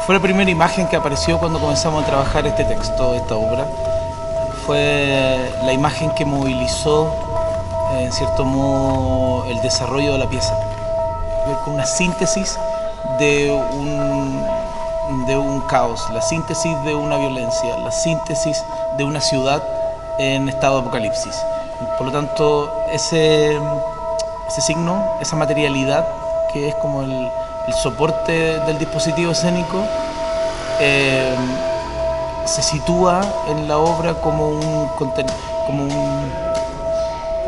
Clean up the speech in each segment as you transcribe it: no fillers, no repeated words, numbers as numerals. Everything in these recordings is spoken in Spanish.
Fue la primera imagen que apareció cuando comenzamos a trabajar este texto, esta obra. Fue la imagen que movilizó, en cierto modo, el desarrollo de la pieza. Con una síntesis de un caos, la síntesis de una violencia, la síntesis de una ciudad en estado de apocalipsis. Por lo tanto, ese signo, esa materialidad, que es como el soporte del dispositivo escénico, se sitúa en la obra como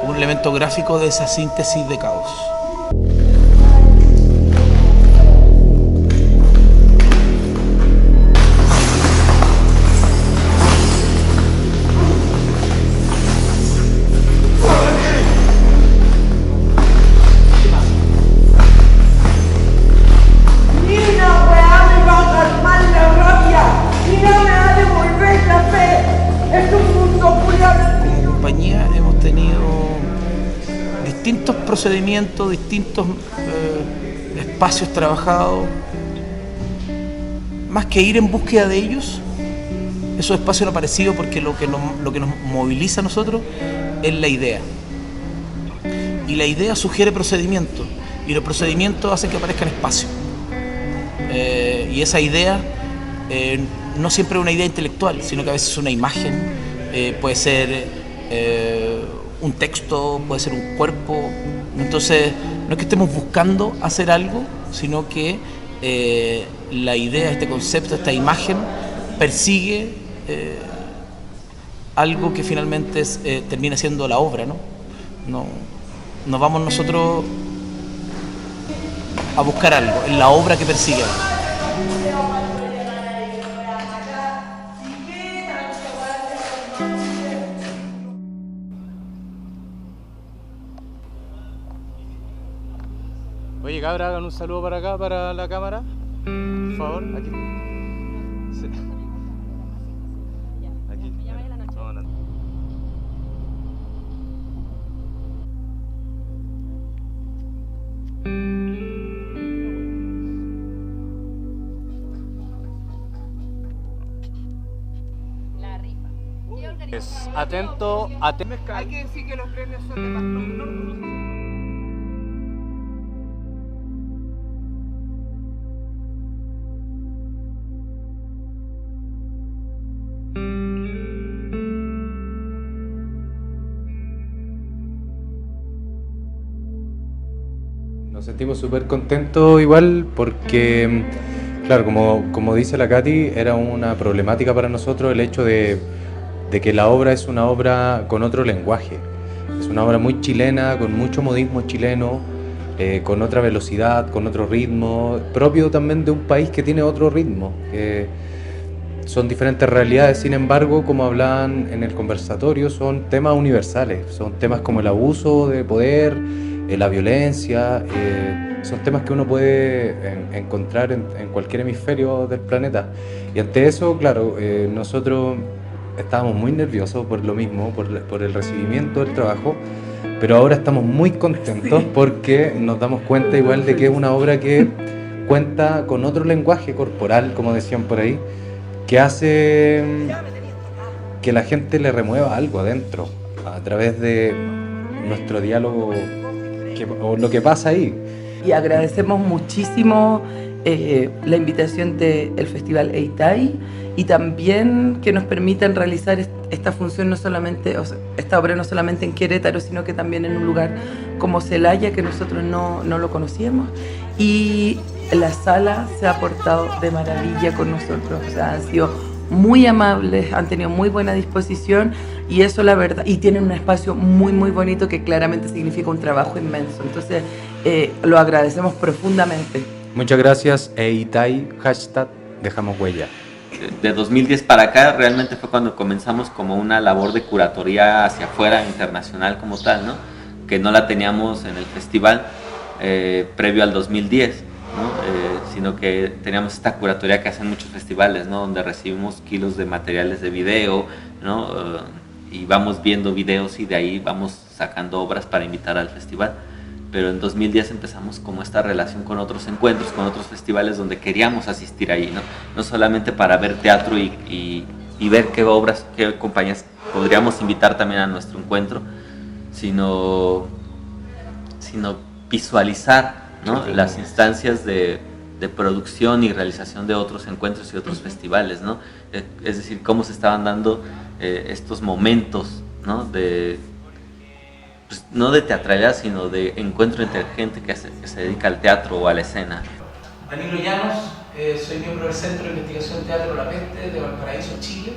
un elemento gráfico de esa síntesis de caos. Distintos procedimientos, distintos espacios trabajados. Más que ir en búsqueda de ellos, esos espacios han aparecido porque lo que nos moviliza a nosotros es la idea. Y la idea sugiere procedimientos, y los procedimientos hacen que aparezcan espacios. Y esa idea no siempre es una idea intelectual, sino que a veces es una imagen, puede ser un texto, puede ser un cuerpo. Entonces, no es que estemos buscando hacer algo, sino que la idea, este concepto, esta imagen persigue algo que finalmente termina siendo la obra, ¿no? No vamos nosotros a buscar algo, es la obra que persigue algo. Oye, cabra, hagan un saludo para acá, para la cámara. Por favor, aquí. Sí. Aquí. No. La rifa. Atento. Hay que decir que los premios son de más. Nos sentimos súper contentos igual porque, claro, como dice la Katy, era una problemática para nosotros el hecho de que la obra es una obra con otro lenguaje. Es una obra muy chilena, con mucho modismo chileno, con otra velocidad, con otro ritmo, propio también de un país que tiene otro ritmo. Son diferentes realidades, sin embargo, como hablaban en el conversatorio, son temas universales, son temas como el abuso de poder, la violencia, son temas que uno puede encontrar en cualquier hemisferio del planeta. Y ante eso, claro, nosotros estábamos muy nerviosos por lo mismo, por el recibimiento del trabajo, pero ahora estamos muy contentos porque nos damos cuenta igual de que es una obra que cuenta con otro lenguaje corporal, como decían por ahí, que hace que la gente le remueva algo adentro a través de nuestro diálogo o lo que pasa ahí. Y agradecemos muchísimo la invitación del Festival EITAI y también que nos permitan realizar esta función, no solamente, o sea, esta obra no solamente en Querétaro, sino que también en un lugar como Celaya, que nosotros no lo conocíamos. Y la sala se ha portado de maravilla con nosotros, o sea, han sido muy amables, han tenido muy buena disposición y eso la verdad, y tienen un espacio muy muy bonito que claramente significa un trabajo inmenso, entonces lo agradecemos profundamente. Muchas gracias, EITAI, #dejamos huella. De 2010 para acá realmente fue cuando comenzamos como una labor de curatoría hacia afuera, internacional como tal, ¿no? Que no la teníamos en el festival previo al 2010. ¿no? Sino que teníamos esta curatoría que hacen muchos festivales, ¿no? Donde recibimos kilos de materiales de video, ¿no? Y vamos viendo videos y de ahí vamos sacando obras para invitar al festival. pero en 2010 empezamos como esta relación con otros encuentros, con otros festivales donde queríamos asistir ahí, ¿no? No solamente para ver teatro y ver qué obras, qué compañías podríamos invitar también a nuestro encuentro, sino visualizar, ¿no? Las instancias de producción y realización de otros encuentros y otros festivales, ¿no? Es decir, cómo se estaban dando estos momentos, ¿no? Pues, no de teatralidad, sino de encuentro entre gente que se dedica al teatro o a la escena. Danilo Llanos, soy miembro del Centro de Investigación Teatro La Peste de Valparaíso, Chile.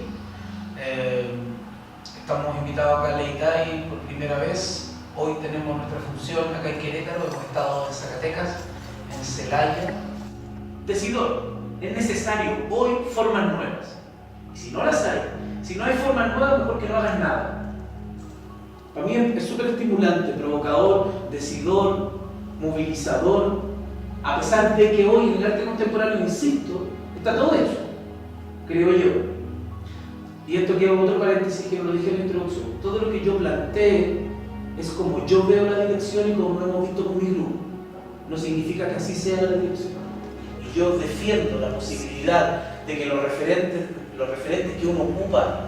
Estamos invitados acá a Leitay por primera vez. Hoy tenemos nuestra función acá en Querétaro, hemos estado en Zacatecas, en Celaya. Decidor, es necesario hoy formas nuevas. Y si no las hay, si no hay formas nuevas, mejor que no hagas nada. Para mí es súper estimulante, provocador, decidor, movilizador, a pesar de que hoy en el arte contemporáneo, insisto, está todo hecho, creo yo. Y esto queda otro paréntesis que no lo dije en la introducción. Todo lo que yo planteé es como yo veo la dirección y como lo hemos visto con mi grupo. No significa que así sea la dirección. Y yo defiendo la posibilidad de que los referentes que uno ocupa,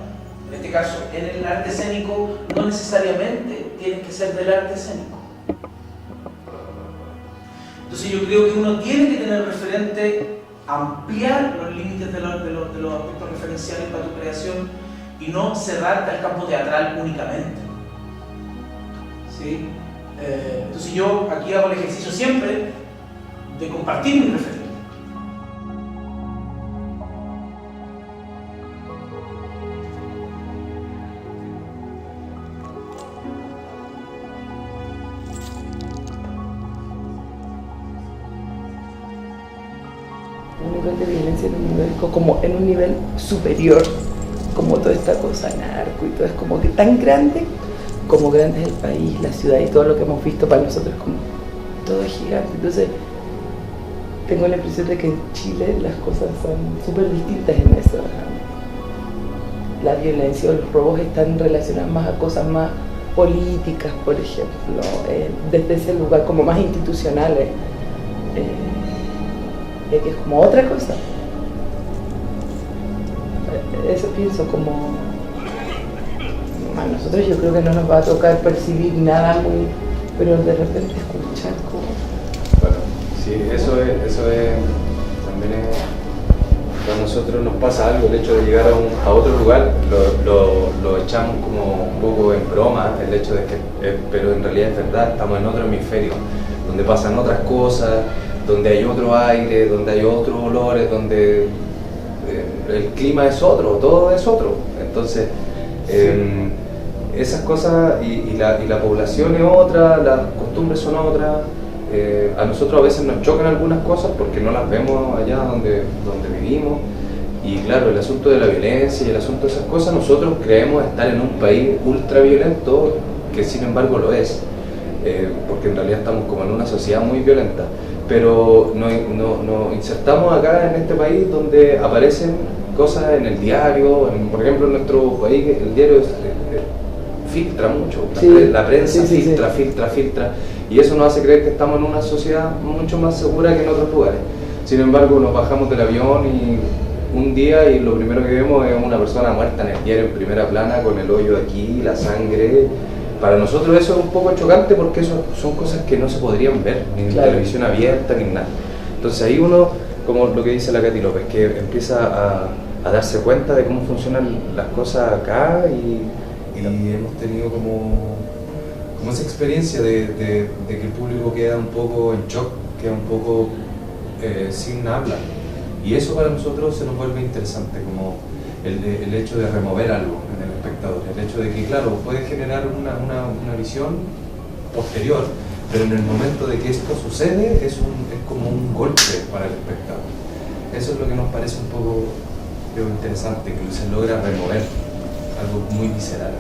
en este caso en el arte escénico, no necesariamente tienen que ser del arte escénico. Entonces yo creo que uno tiene que tener referente, ampliar los límites de los aspectos referenciales para tu creación y no cerrarte al campo teatral únicamente. ¿Sí? Entonces yo aquí hago el ejercicio siempre de compartir mi referente. Un nivel de violencia como en un nivel superior, como toda esta cosa narco y todo, es como que tan grande como grande es el país, la ciudad y todo lo que hemos visto para nosotros, como todo es gigante. Entonces tengo la impresión de que en Chile las cosas son súper distintas en eso. La violencia o los robos están relacionados más a cosas más políticas, por ejemplo, desde ese lugar como más institucionales. Que es como otra cosa. Eso pienso como a nosotros yo creo que no nos va a tocar percibir nada muy, pero de repente escuchar como... Bueno, sí, eso es también es, a nosotros nos pasa algo, el hecho de llegar a otro lugar, lo echamos como un poco en broma, el hecho de que, pero en realidad es verdad, estamos en otro hemisferio, donde pasan otras cosas, donde hay otro aire, donde hay otros olores, donde el clima es otro, todo es otro. Entonces, esas cosas y la población es otra, las costumbres son otras. A nosotros a veces nos chocan algunas cosas porque no las vemos allá donde vivimos. Y claro, el asunto de la violencia y el asunto de esas cosas, nosotros creemos estar en un país ultra violento, que sin embargo lo es, porque en realidad estamos como en una sociedad muy violenta. Pero nos insertamos acá en este país donde aparecen cosas en el diario, por ejemplo en nuestro país el diario filtra mucho, sí, la prensa filtra, y eso nos hace creer que estamos en una sociedad mucho más segura que en otros lugares. Sin embargo, nos bajamos del avión y un día y lo primero que vemos es una persona muerta en el diario en primera plana con el hoyo aquí, la sangre. Para nosotros eso es un poco chocante porque eso son cosas que no se podrían ver, ni en televisión abierta, ni nada. Entonces ahí uno, como lo que dice la Katy López, que empieza a darse cuenta de cómo funcionan las cosas acá y hemos tenido como esa experiencia de que el público queda un poco en shock, queda un poco sin habla. Y eso para nosotros se nos vuelve interesante, como el hecho de remover algo en el espectador, el hecho de que, claro, puede generar una visión posterior, pero en el momento de que esto sucede es como un golpe para el espectador. Eso es lo que nos parece un poco interesante, que se logra remover algo muy visceral.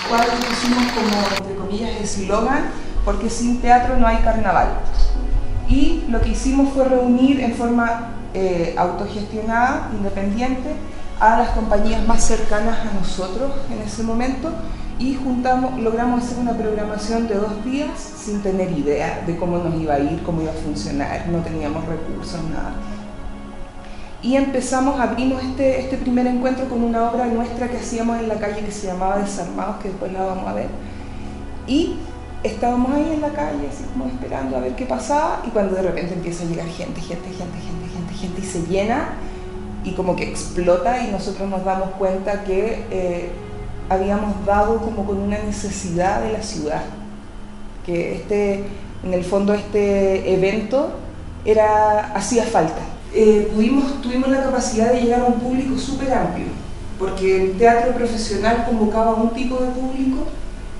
Cuando pusimos como, entre comillas, eslogan, porque sin teatro no hay carnaval. Y lo que hicimos fue reunir en forma autogestionada, independiente, a las compañías más cercanas a nosotros en ese momento y logramos hacer una programación de 2 días sin tener idea de cómo nos iba a ir, cómo iba a funcionar, no teníamos recursos, nada. Y abrimos este primer encuentro con una obra nuestra que hacíamos en la calle que se llamaba Desarmados, que después la vamos a ver. Y estábamos ahí en la calle, así como esperando a ver qué pasaba, y cuando de repente empieza a llegar gente, y se llena, y como que explota, y nosotros nos damos cuenta que habíamos dado como con una necesidad de la ciudad, que en el fondo este evento hacía falta. Tuvimos la capacidad de llegar a un público súper amplio, porque el teatro profesional convocaba a un tipo de público,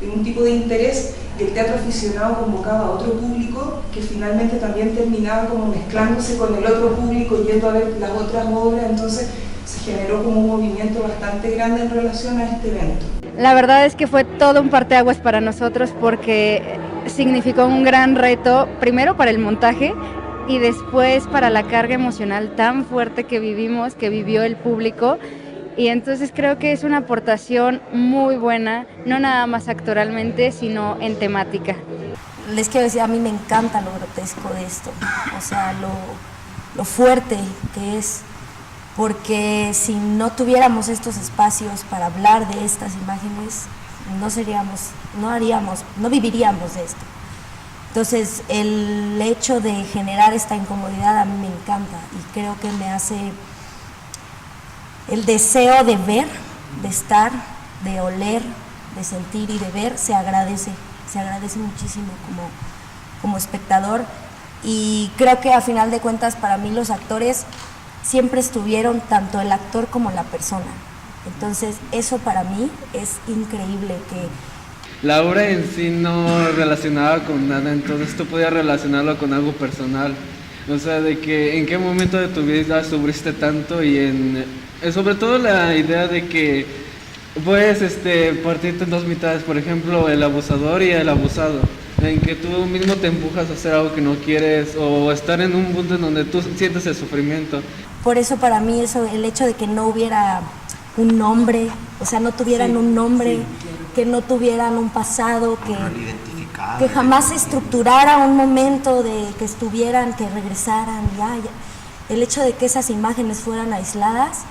un tipo de interés, y el teatro aficionado convocaba a otro público que finalmente también terminaba como mezclándose con el otro público, yendo a ver las otras obras, entonces se generó como un movimiento bastante grande en relación a este evento. La verdad es que fue todo un parteaguas para nosotros porque significó un gran reto, primero para el montaje y después para la carga emocional tan fuerte que vivió el público. Y entonces creo que es una aportación muy buena, no nada más actoralmente, sino en temática. Les quiero decir, a mí me encanta lo grotesco de esto, o sea, lo fuerte que es, porque si no tuviéramos estos espacios para hablar de estas imágenes, no viviríamos de esto. Entonces, el hecho de generar esta incomodidad a mí me encanta y creo que me hace el deseo de ver, de estar, de oler, de sentir y de ver, se agradece muchísimo como espectador, y creo que a final de cuentas para mí los actores siempre estuvieron, tanto el actor como la persona, entonces eso para mí es increíble. Que la obra en sí no relacionaba con nada, entonces tú podías relacionarlo con algo personal, o sea, de que en qué momento de tu vida sufriste tanto, y sobre todo la idea de que puedes partirte en 2 mitades, por ejemplo, el abusador y el abusado, en que tú mismo te empujas a hacer algo que no quieres o estar en un punto en donde tú sientes el sufrimiento. Por eso para mí el hecho de que no hubiera un nombre, o sea, no tuvieran un nombre, que no tuvieran un pasado, que jamás se estructurara un momento de que estuvieran, que regresaran, el hecho de que esas imágenes fueran aisladas,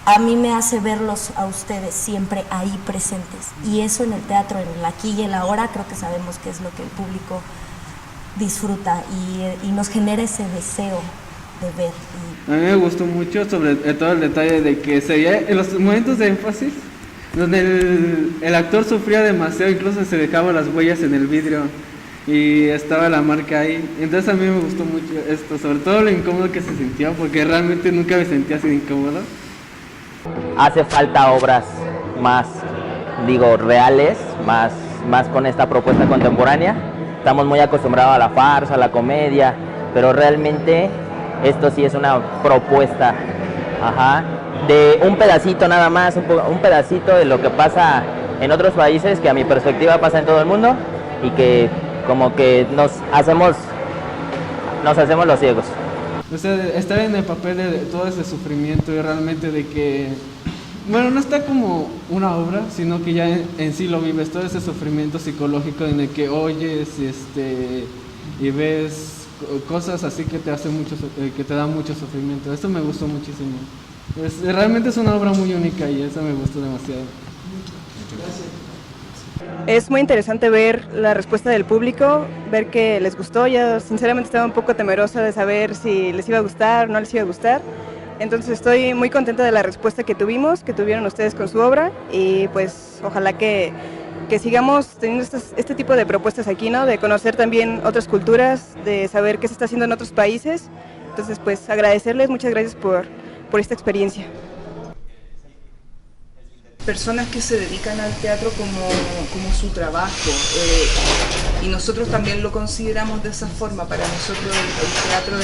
a mí me hace verlos a ustedes siempre ahí presentes, y eso en el teatro, en el aquí y el ahora, creo que sabemos que es lo que el público disfruta y nos genera ese deseo de ver. A mí me gustó mucho sobre todo el detalle de que se veía en los momentos de énfasis donde el actor sufría demasiado, incluso se dejaba las huellas en el vidrio y estaba la marca ahí. Entonces a mí me gustó mucho esto, sobre todo lo incómodo que se sintió, porque realmente nunca me sentía así incómodo. Hace falta obras más, reales, más con esta propuesta contemporánea. Estamos muy acostumbrados a la farsa, a la comedia, pero realmente esto sí es una propuesta, de un pedacito nada más, un pedacito de lo que pasa en otros países, que a mi perspectiva pasa en todo el mundo, y que como que nos hacemos los ciegos. O sea, estar en el papel de todo ese sufrimiento y realmente de que, bueno, no está como una obra, sino que ya en sí lo vives, todo ese sufrimiento psicológico en el que oyes y ves cosas así que te hacen que te dan mucho sufrimiento. Esto me gustó muchísimo. Realmente es una obra muy única y eso me gustó demasiado. Es muy interesante ver la respuesta del público, ver que les gustó. Yo sinceramente estaba un poco temerosa de saber si les iba a gustar o no les iba a gustar. Entonces estoy muy contenta de la respuesta que tuvieron ustedes con su obra, y pues ojalá que sigamos teniendo este tipo de propuestas aquí, ¿no? De conocer también otras culturas, de saber qué se está haciendo en otros países. Entonces pues agradecerles, muchas gracias por esta experiencia. Personas que se dedican al teatro como su trabajo, y nosotros también lo consideramos de esa forma. Para nosotros el teatro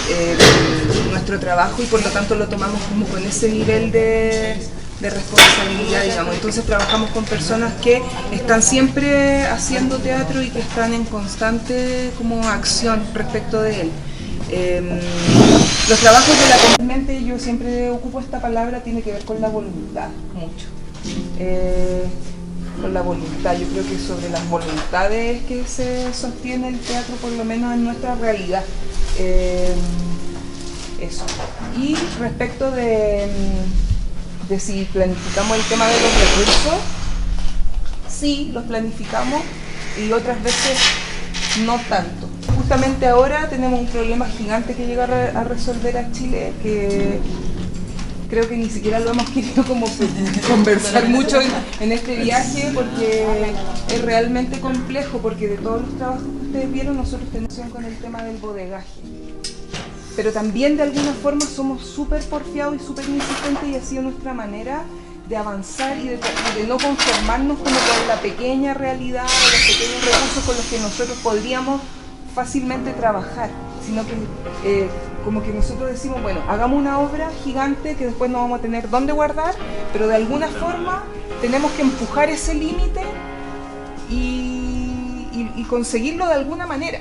es nuestro trabajo, y por lo tanto lo tomamos como con ese nivel de de responsabilidad, digamos. Entonces trabajamos con personas que están siempre haciendo teatro y que están en constante como acción respecto de él. Los trabajos de la comunidad, yo siempre ocupo esta palabra, tiene que ver con la voluntad, mucho. Con la voluntad, yo creo que sobre las voluntades que se sostiene el teatro, por lo menos en nuestra realidad. Eso. Y respecto de si planificamos el tema de los recursos, sí, los planificamos y otras veces no tanto. Justamente ahora tenemos un problema gigante que llega a resolver a Chile, que creo que ni siquiera lo hemos querido como conversar mucho en este viaje, porque es realmente complejo, porque de todos los trabajos que ustedes vieron, nosotros tenemos con el tema del bodegaje. Pero también de alguna forma somos súper porfiados y súper insistentes, y ha sido nuestra manera de avanzar y de no conformarnos como con la pequeña realidad o los pequeños recursos con los que nosotros podríamos fácilmente trabajar, sino que como que nosotros decimos, bueno, hagamos una obra gigante que después no vamos a tener dónde guardar, pero de alguna forma tenemos que empujar ese límite y conseguirlo de alguna manera.